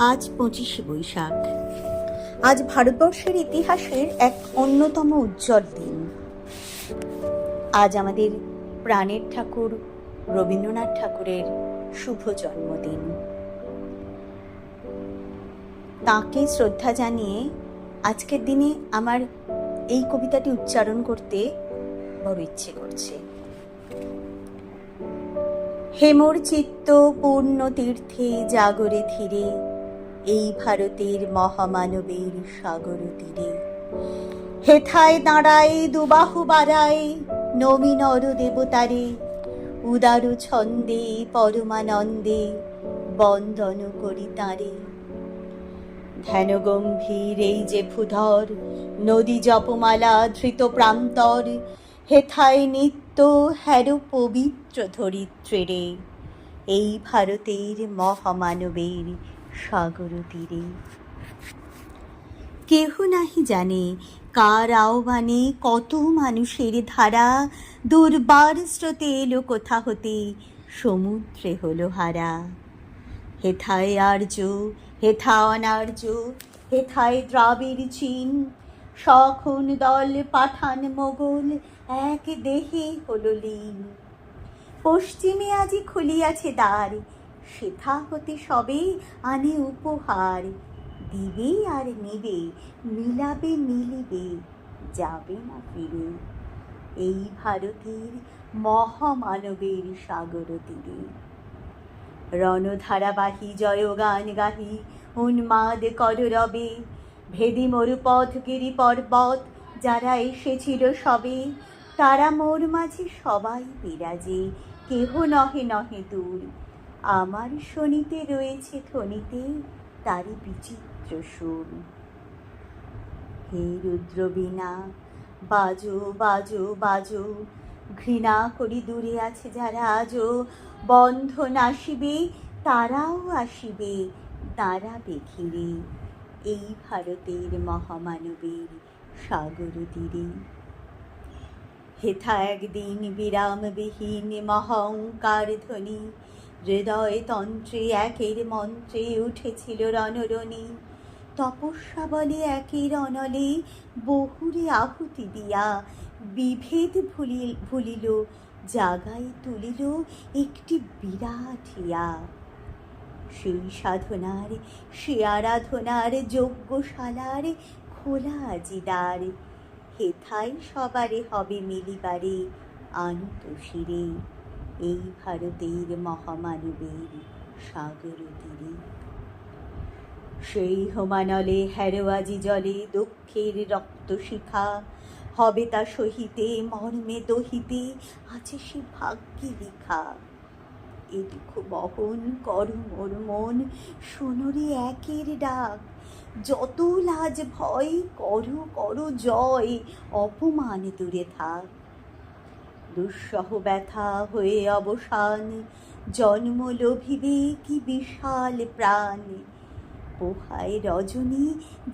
আজ 25শে বৈশাখ। আজ ভারতবর্ষের ইতিহাসের এক অন্যতম উজ্জ্বল দিন। আজ আমাদের প্রাণের ঠাকুর রবীন্দ্রনাথ ঠাকুরের শুভ জন্মদিন। তাঁকে শ্রদ্ধা জানিয়ে আজকের দিনে আমার এই কবিতাটি উচ্চারণ করতে বড় ইচ্ছে করছে। হেমোর চিত্ত পূর্ণ তীর্থে জাগরে ধীরে, এই ভারতের মহামানবের সাগর তীরে। হেথায় দাঁড়ায় দুবাহু বাড়ায় নবী নর দেবতারে, উদার ছন্দে পরমানন্দে বন্দন করি তারে। ধ্যান গম্ভীর এই যে ভূধর, নদী জপমালা ধৃত প্রান্তর, হেথায় নিত্য হ্যার পবিত্র ধরিত্রে, এই ভারতের মহামানবের সাগর তীরে। কেহ নাহি জানে কার আহ্বানে কত মানুষের ধারা, দুর্বার স্রোতে এলো কোথা হতে সমুদ্রে হলো হারা। হেথায় আর্য, হেথা অনার্য, হেথায় দ্রাবিড় চীন, সখন দল পাঠান মোগল এক দেহে হলো লীন। পশ্চিমে আজি খুলিয়াছে দ্বার, সেথা হতে সবে আনে উপহার। দিবে আর নেবে, মিলাবে মিলিবে, যাবে না ফিরে, এই ভারতের মহামানবের সাগর তীরে। রণধারাবাহী জয়গান গাহি উন্মাদ কর রবে, ভেদি মরু পথ গিরি পর্বত যারা এসেছিল সবে, তারা মোর মাঝে সবাই বিরাজে, কেহ নহে নহে দূর। আমার শনিতে রয়েছে ধ্বনিতে তারি বিচিত্র সুর। হে রুদ্রবীণা বাজো বাজো বাজো, ঘৃণা করি দূরে আছে যারা আজও, বন্ধন আসিবে তারাও আসিবে, দাঁড়াবে ঘিরে, এই ভারতের মহামানবের সাগর তীরে। হেথা একদিন বিরামবিহীন মহঙ্কার ধ্বনি, হৃদয় তন্ত্রে একের মন্ত্রে উঠেছিল রণরণী। তপস্যা বলে একের অনলে বহুরে আহুতি দিয়া, বিভেদ ভুলিল জাগাই তুলিল একটি বিরাট হিয়া। সেই সাধনার সে আরাধনার যজ্ঞশালার খোলা আজি দ্বার, হেথায় সবারে হবে মিলিবারে আনত শিরে, এই ভারতের মহামানবের সাগর তীরে। সেই হোমানলে হ্যারো আজি জলে দুঃখের রক্ত শিখা, হবে তা সহিতে মর্মে দহিতে আছে সে ভাগ্যে লেখা। এ দুঃখ বহন কর মোর মন, শোনরে একের ডাক, যত লাজ ভয় করো করো জয়, অপমান দূরে থাক। দুঃসহ ব্যথা হয়ে অবসান, জন্ম লোভিবে কি বিশাল প্রাণ। পোহায় রজনী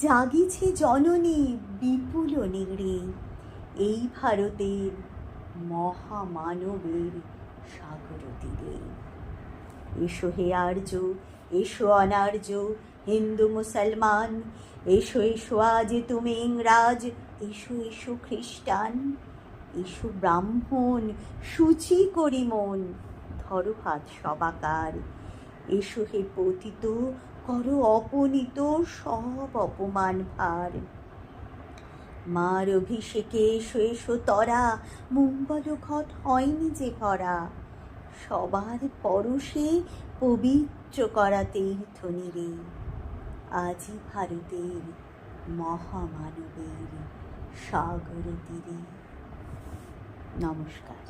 জাগিছে জননী বিপুল নীড়ে, এই ভারতের মহামানবের সাগর তীরে। এসো হে আর্য, এসো অনার্য, হিন্দু মুসলমান, এসো এসো আজ তুমি ইংরাজ, এসো এসো খ্রিস্টান, এসো ব্রাহ্মণ সূচি করি মন, ধরো হাত সবাকার। এসো হে পতিত, করো অপনীত সব অপমান ভার। মার অভিষেকে এসো এসো তরা, মঙ্গল ঘট হয়নি যে ভরা। সবার পরশে পবিত্র করা তীর্থ নীরে, আজি ভারতের মহামানবের সাগর তীরে। নমস্কার।